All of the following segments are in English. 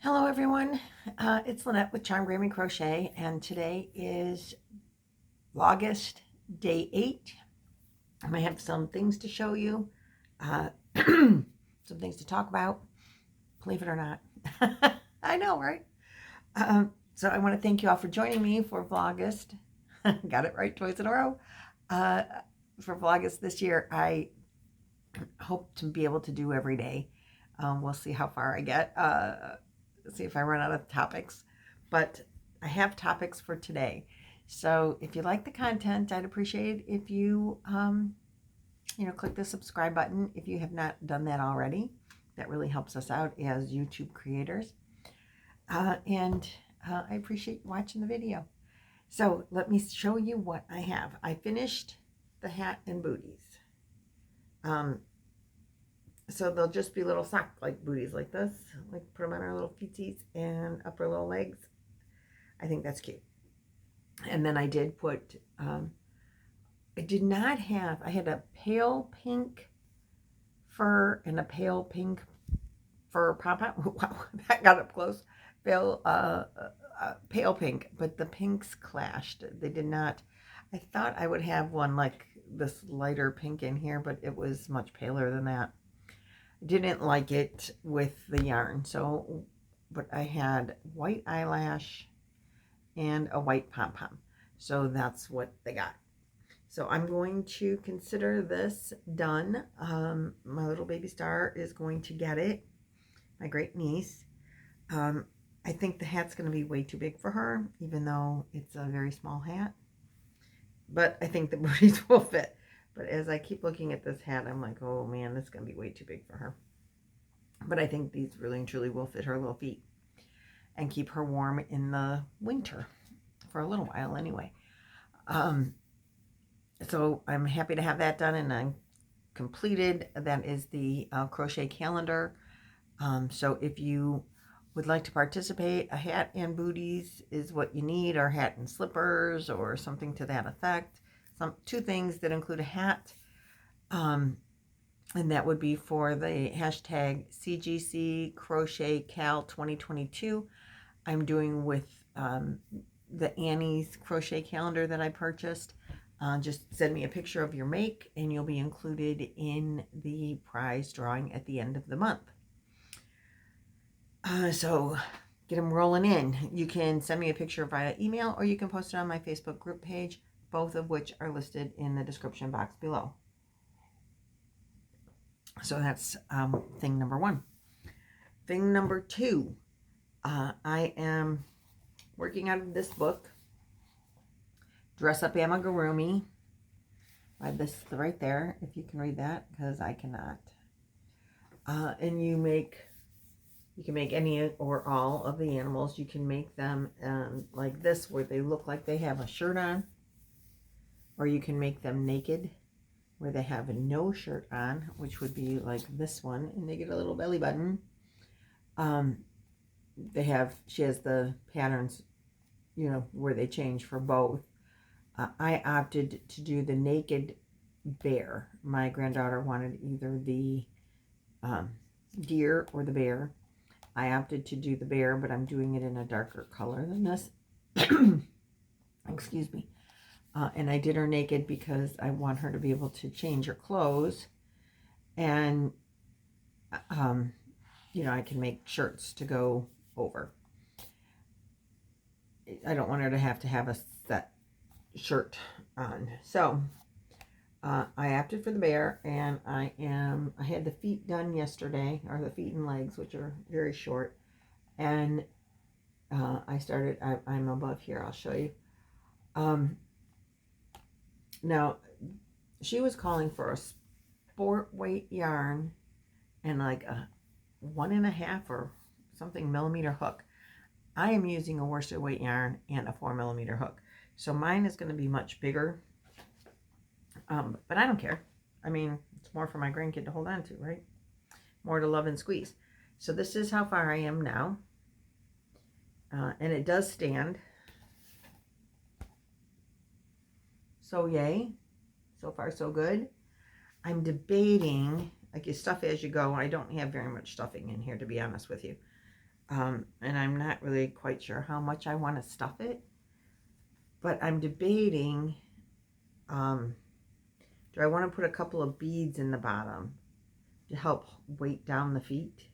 Hello everyone, it's Lynette with Charm Grammy Crochet, and today is August day 8. I have some things to show you, some things to talk about, believe it or not. I know, right? So I want to thank you all for joining me for Vlogust. Got it right twice in a row. For Vlogust this year, I hope to be able to do every day. We'll see how far I get. See if I run out of topics, but I have topics for today. So if you like the content, I'd appreciate it if you, click the subscribe button if you have not done that already. That really helps us out as YouTube creators. And I appreciate you watching the video. So let me show you what I have. I finished the hat and booties. So they'll just be little sock like booties like this, like put them on our little feetsies and upper little legs. I think that's cute. And then I did put, I had a pale pink fur and a pale pink fur pom-pom. Wow, that got up close. Pale pink, but the pinks clashed. They did not. I thought I would have one like this lighter pink in here, but it was much paler than that. Didn't like it with the yarn, but I had white eyelash and a white pom-pom, so that's what they got. So I'm going to consider this done. My little baby star is going to get it, my great niece. I think the hat's going to be way too big for her, even though it's a very small hat, but I think the booties will fit. But as I keep looking at this hat, I'm like, oh man, this is going to be way too big for her. But I think these really and truly will fit her little feet and keep her warm in the winter for a little while anyway. So I'm happy to have that done, and I'm completed. That is the crochet calendar. So if you would like to participate, a hat and booties is what you need, or hat and slippers, or something to that effect. Two things that include a hat, and that would be for the hashtag CGC Crochet Cal 2022. I'm doing with the Annie's crochet calendar that I purchased. Just send me a picture of your make, and you'll be included in the prize drawing at the end of the month. So get them rolling in. You can send me a picture via email, or you can post it on my Facebook group page, both of which are listed in the description box below. So that's thing number one. Thing number two, I am working out of this book, Dress Up Amigurumi, by this right there, if you can read that, because I cannot. And you can make any or all of the animals. You can make them like this, where they look like they have a shirt on, or you can make them naked, where they have no shirt on, which would be like this one, and they get a little belly button. She has the patterns, where they change for both. I opted to do the naked bear. My granddaughter wanted either the deer or the bear. I opted to do the bear, but I'm doing it in a darker color than this. Excuse me. And I did her naked because I want her to be able to change her clothes. And, I can make shirts to go over. I don't want her to have a set shirt on. So, I opted for the bear, and I had the feet done yesterday, or the feet and legs, which are very short. And I'm above here, I'll show you. Now, she was calling for a sport weight yarn and like a 1.5 or something millimeter hook. I am using a worsted weight yarn and a 4 millimeter hook. So mine is going to be much bigger. But I don't care. I mean, it's more for my grandkid to hold on to, right? More to love and squeeze. So this is how far I am now. And it does stand. So yay. So far so good. I'm debating, like, you stuff as you go. I don't have very much stuffing in here, to be honest with you. and I'm not really quite sure how much I want to stuff it, but I'm debating, do I want to put a couple of beads in the bottom to help weight down the feet?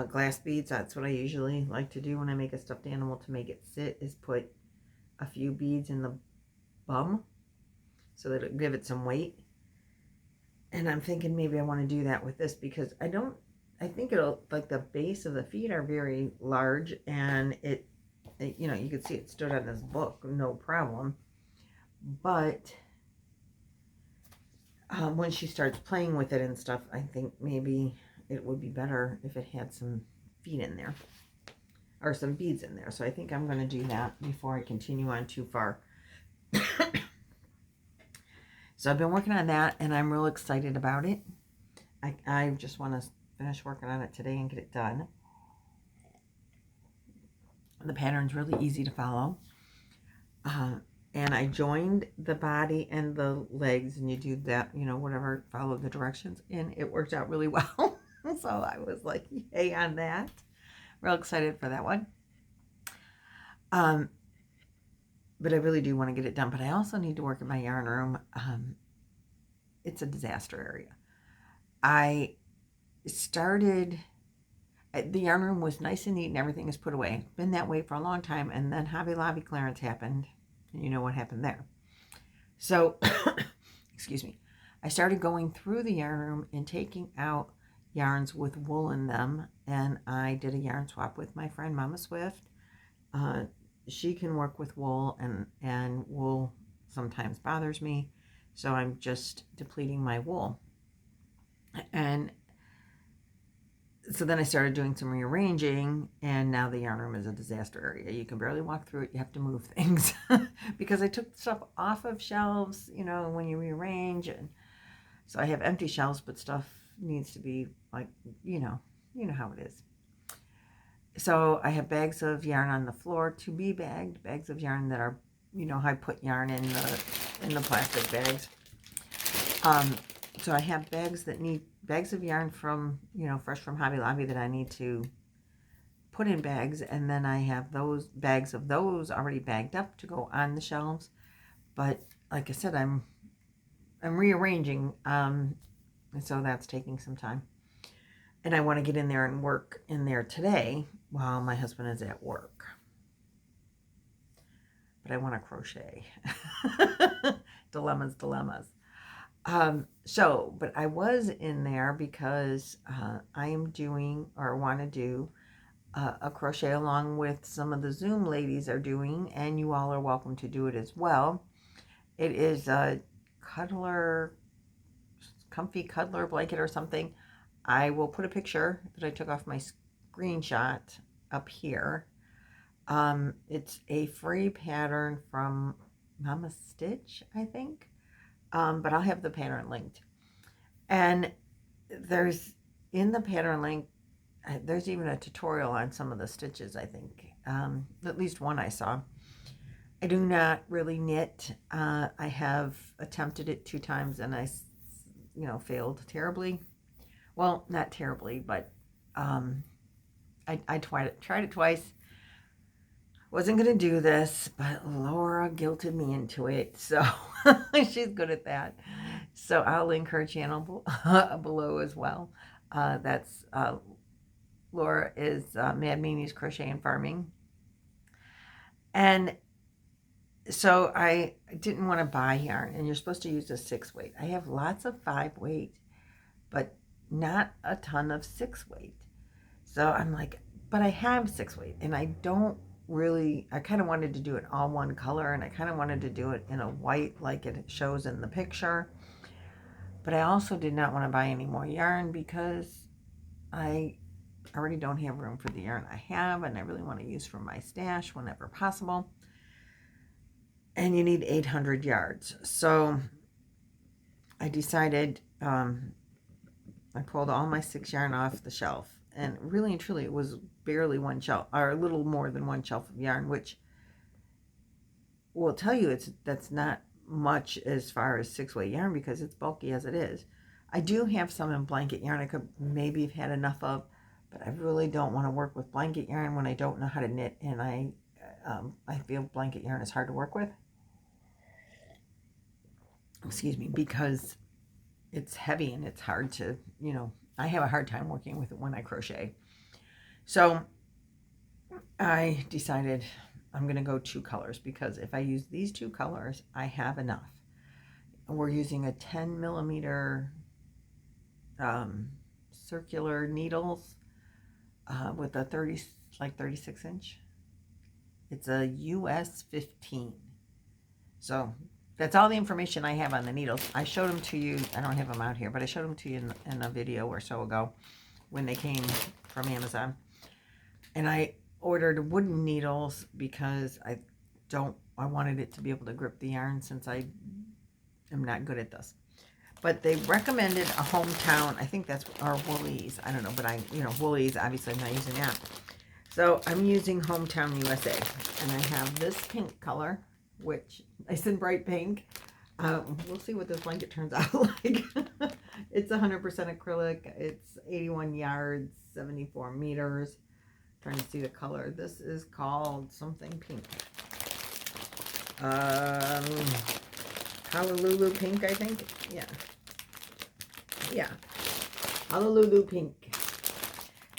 Glass beads, that's what I usually like to do when I make a stuffed animal to make it sit, is put a few beads in the bum so that it'll give it some weight. And I'm thinking maybe I want to do that with this because I think it'll, like, the base of the feet are very large, and it you know, you can see it stood on this book, no problem. But when she starts playing with it and stuff, I think maybe it would be better if it had some feet in there, or some beads in there. So I think I'm going to do that before I continue on too far. So I've been working on that, and I'm real excited about it. I just want to finish working on it today and get it done. The pattern's really easy to follow. And I joined the body and the legs, and you do that, you know, whatever, follow the directions, and it worked out really well. So I was like, yay on that. Real excited for that one. But I really do want to get it done. But I also need to work in my yarn room. It's a disaster area. I started, the yarn room was nice and neat and everything is put away. It's been that way for a long time. And then Hobby Lobby clearance happened. And you know what happened there. So, excuse me. I started going through the yarn room and taking out yarns with wool in them. And I did a yarn swap with my friend Mama Swift. She can work with wool, and wool sometimes bothers me. So I'm just depleting my wool. And so then I started doing some rearranging, and now the yarn room is a disaster area. You can barely walk through it. You have to move things because I took stuff off of shelves, you know, when you rearrange. And so I have empty shelves, but stuff needs to be, like, you know how it is. So I have bags of yarn on the floor to be bagged, bags of yarn that are, you know, I put yarn in the plastic bags. So I have bags of yarn from, you know, fresh from Hobby Lobby that I need to put in bags, and then I have those bags of those already bagged up to go on the shelves. But like I said, I'm rearranging, and so that's taking some time. And I want to get in there and work in there today while my husband is at work. But I want to crochet. Dilemmas. But I was in there because I am doing, or want to do, a crochet along with some of the Zoom ladies are doing, and you all are welcome to do it as well. It is a Cuddler, comfy Cuddler blanket or something. I will put a picture that I took off my screenshot up here. It's a free pattern from Mama Stitch, I think. But I'll have the pattern linked. And there's, in the pattern link, there's even a tutorial on some of the stitches, I think. At least one I saw. I do not really knit. I have attempted it 2 times and I, you know, failed terribly. Well, not terribly, but I tried it twice. Wasn't going to do this, but Laura guilted me into it, so she's good at that. So I'll link her channel below as well. That's Laura is Mad Meanies Crochet and Farming. And so I didn't want to buy yarn, and you're supposed to use a 6 weight. I have lots of 5 weight, but not a ton of 6 weight. So I'm like, but I have 6 weight, and I don't really, I kind of wanted to do it all one color, and I kind of wanted to do it in a white like it shows in the picture. But I also did not want to buy any more yarn because I already don't have room for the yarn I have, and I really want to use from my stash whenever possible. And you need 800 yards. So I decided, I pulled all my 6 yarn off the shelf, and really and truly it was barely one shelf, or a little more than one shelf of yarn, which will tell you that's not much as far as 6 weight yarn because it's bulky as it is. I do have some in blanket yarn I could maybe have had enough of, But I really don't want to work with blanket yarn when I don't know how to knit, and I feel blanket yarn is hard to work with. Excuse me, because it's heavy and it's hard to, you know, I have a hard time working with it when I crochet. So I decided I'm going to go 2 colors, because if I use these 2 colors, I have enough. And we're using a 10 millimeter circular needles with a 36 inch. It's a US 15. So that's all the information I have on the needles. I showed them to you. I don't have them out here, but I showed them to you in a video or so ago when they came from Amazon. And I ordered wooden needles because I wanted it to be able to grip the yarn, since I am not good at this. But they recommended a Hometown, I think that's, or Woolies, I don't know, but Woolies, obviously I'm not using that. So I'm using Hometown USA, and I have this pink color, which is in bright pink. We'll see what this blanket turns out like. It's 100% acrylic. It's 81 yards, 74 meters. Trying to see the color. This is called something pink. Honolulu pink, I think. Yeah. Honolulu pink.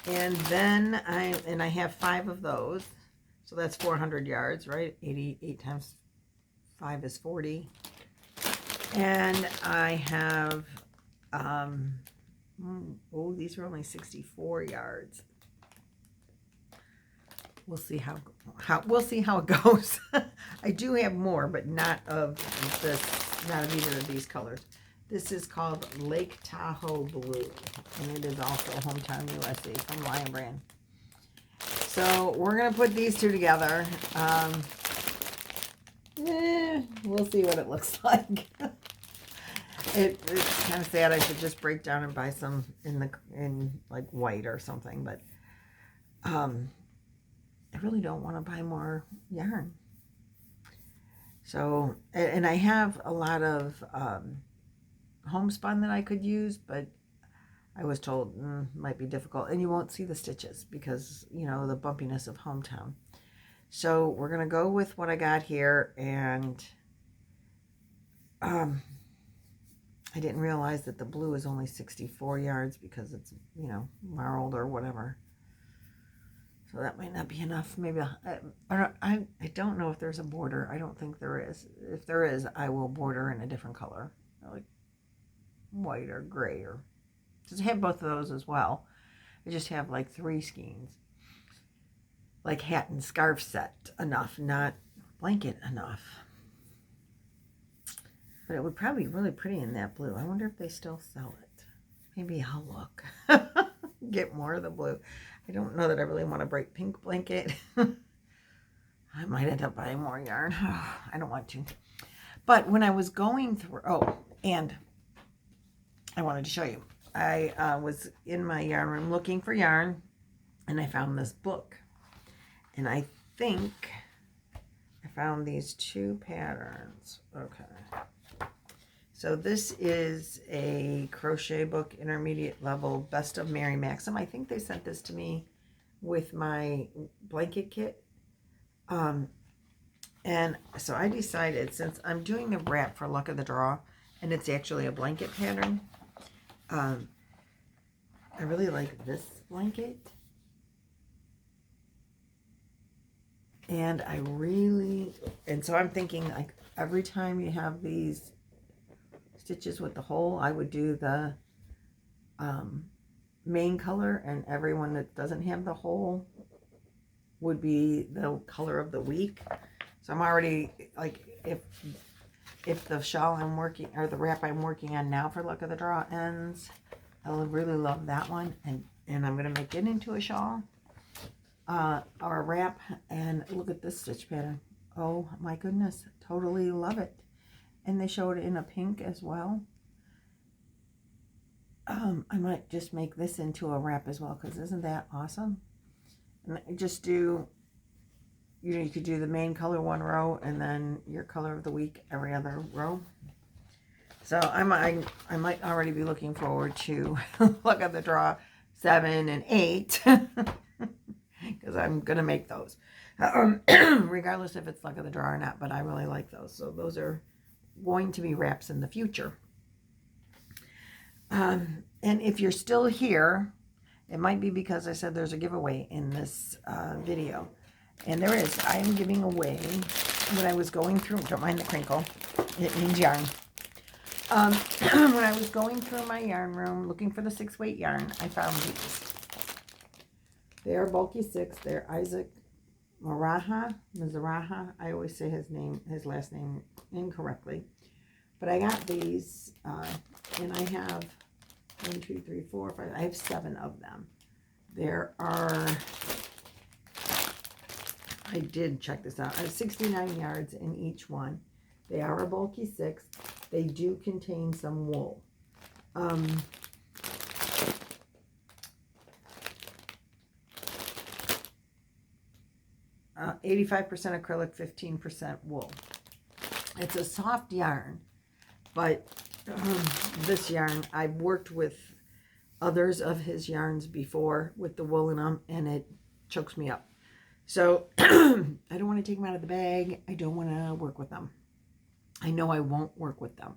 And then I have 5 of those. So that's 400 yards, right? 88 times 5 is 40. And I have, these are only 64 yards. We'll see how it goes. I do have more, but not of either of these colors. This is called Lake Tahoe Blue, and it is also Hometown USA from Lion Brand. So we're gonna put these 2 together. We'll see what it looks like. It's kind of sad. I should just break down and buy some in like white or something, but I really don't want to buy more yarn. So, and I have a lot of homespun that I could use, but I was told might be difficult, and you won't see the stitches because, you know, the bumpiness of Hometown. So we're going to go with what I got here, and I didn't realize that the blue is only 64 yards because it's, you know, marled or whatever. So that might not be enough. Maybe I don't know if there's a border. I don't think there is. If there is, I will border in a different color, like white or gray, or just have both of those as well. I just have like 3 skeins, like hat and scarf set enough, not blanket enough. But it would probably be really pretty in that blue. I wonder if they still sell it. Maybe I'll look. Get more of the blue. I don't know that I really want a bright pink blanket. I might end up buying more yarn. I don't want to. But when I was going through, and I wanted to show you. I was in my yarn room looking for yarn, and I found this book. And I think I found these 2 patterns. Okay. So this is a crochet book, intermediate level, Best of Mary Maxim. I think they sent this to me with my blanket kit. And so I decided, since I'm doing the wrap for Luck of the Draw, and it's actually a blanket pattern, I really like this blanket. And so I'm thinking, like, every time you have these stitches with the hole, I would do the main color, and everyone that doesn't have the hole would be the color of the week. So I'm already, like, if the shawl I'm working, or the wrap I'm working on now for Luck of the Draw ends, I'll really love that one, and I'm going to make it into a shawl or a wrap. And look at this stitch pattern. Oh my goodness, totally love it. And they showed it in a pink as well. I might just make this into a wrap as well, because isn't that awesome? And just do, you know, you could do the main color 1 row, and then your color of the week every other row. So I might already be looking forward to Luck of the Draw, 7, and 8, because I'm going to make those. Regardless if it's luck of the draw or not, but I really like those. So those are going to be wraps in the future. And if you're still here, it might be because I said there's a giveaway in this video. And there is. I am giving away, when I was going through, don't mind the crinkle, it means yarn. When I was going through my yarn room looking for the 6-weight yarn, I found these. They are bulky 6. They're Isaac Mizraha. I always say his last name incorrectly. But I got these, and I have 1, 2, 3, 4, 5. I have 7 of them. There are, I did check this out. I have 69 yards in each one. They are a bulky 6. They do contain some wool. 85% acrylic, 15% wool. It's a soft yarn, but this yarn, I've worked with others of his yarns before with the wool in them, and it chokes me up. So I don't want to take them out of the bag. I don't want to work with them. I know I won't work with them.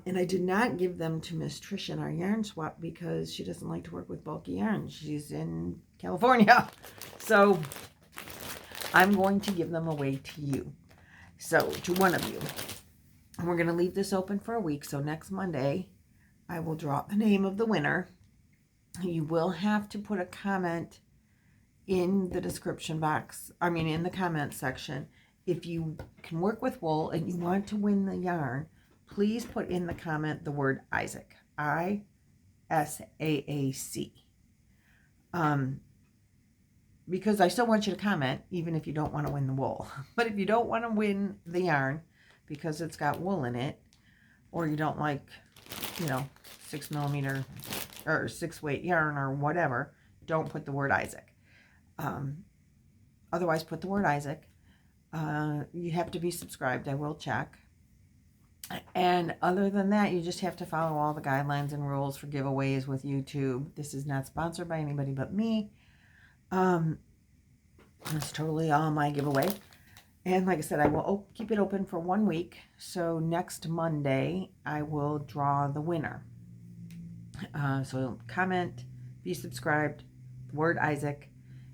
And I did not give them to Miss Trish in our yarn swap because she doesn't like to work with bulky yarn. She's in California. So I'm going to give them away to you. So to one of you. And we're going to leave this open for a week. So next Monday, I will draw the name of the winner. You will have to put a comment in the description box. I mean, in the comment section. If you can work with wool and you want to win the yarn, please put in the comment the word Isaac. I-S-A-A-C. Because I still want you to comment, even if you don't want to win the wool. But if you don't want to win the yarn because it's got wool in it, or you don't like, 6mm or 6-weight yarn or whatever, don't put the word Isaac. Otherwise, put the word Isaac. You have to be subscribed. I will check. And other than that, you just have to follow all the guidelines and rules for giveaways with YouTube. This is not sponsored by anybody but me. It's totally all my giveaway. And like I said, I will keep it open for 1 week. So next Monday, I will draw the winner. So comment, be subscribed, word Isaac,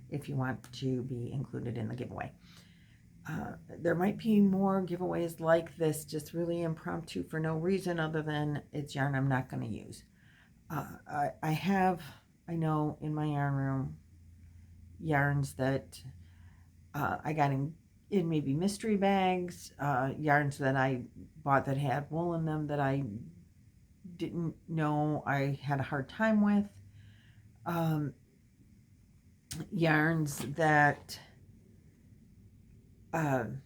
if you want to be included in the giveaway. There might be more giveaways like this, just really impromptu for no reason other than it's yarn I'm not going to use. I know in my yarn room, yarns that I got in maybe mystery bags, yarns that I bought that had wool in them that I didn't know I had a hard time with, yarns that I'm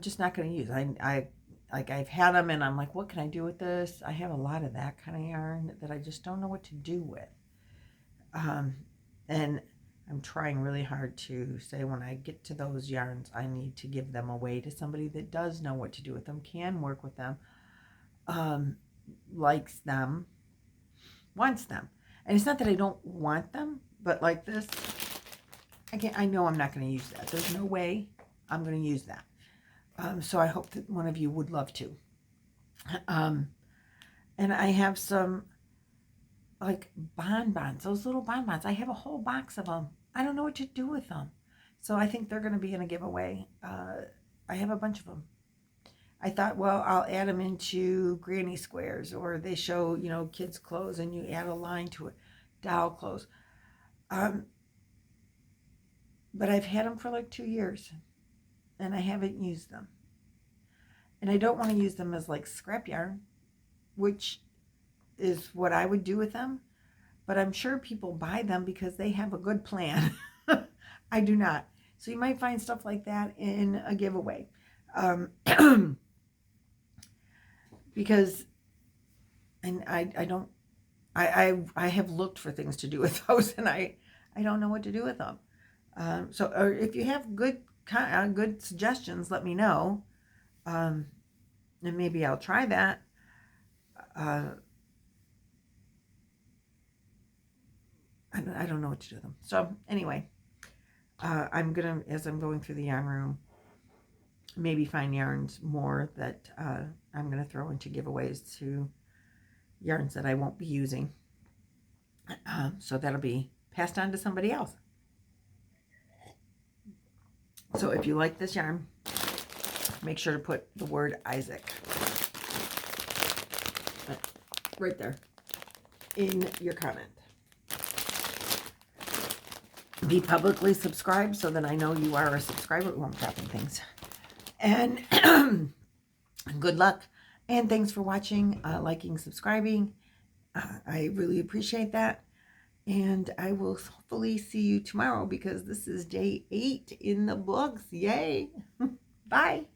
just not going to use. I've had them and I'm like, what can I do with this? I have a lot of that kind of yarn that I just don't know what to do with. And I'm trying really hard to say when I get to those yarns, I need to give them away to somebody that does know what to do with them, can work with them, likes them, wants them. And it's not that I don't want them, but like this, I know I'm not going to use that. There's no way I'm going to use that. So I hope that one of you would love to. And I have some like bonbons, those little bonbons. I have a whole box of them. I don't know what to do with them. So I think they're going to be in a giveaway. I have a bunch of them. I thought, well, I'll add them into granny squares, or they show, kids' clothes and you add a line to it, doll clothes. But I've had them for like 2 years and I haven't used them. And I don't want to use them as like scrap yarn, which is what I would do with them. But I'm sure people buy them because they have a good plan. I do not. So you might find stuff like that in a giveaway. Because, and I have looked for things to do with those, and I don't know what to do with them. So or if you have good suggestions, let me know. And maybe I'll try that. I don't know what to do with them. So anyway, I'm gonna, as I'm going through the yarn room, maybe find yarns more that I'm gonna throw into giveaways to yarns that I won't be using. So that'll be passed on to somebody else. So if you like this yarn, make sure to put the word Isaac right there in your comment. Be publicly subscribed so that I know you are a subscriber. Oh, I'm dropping things. And good luck. And thanks for watching, liking, subscribing. I really appreciate that. And I will hopefully see you tomorrow because this is day 8 in the books. Yay. Bye.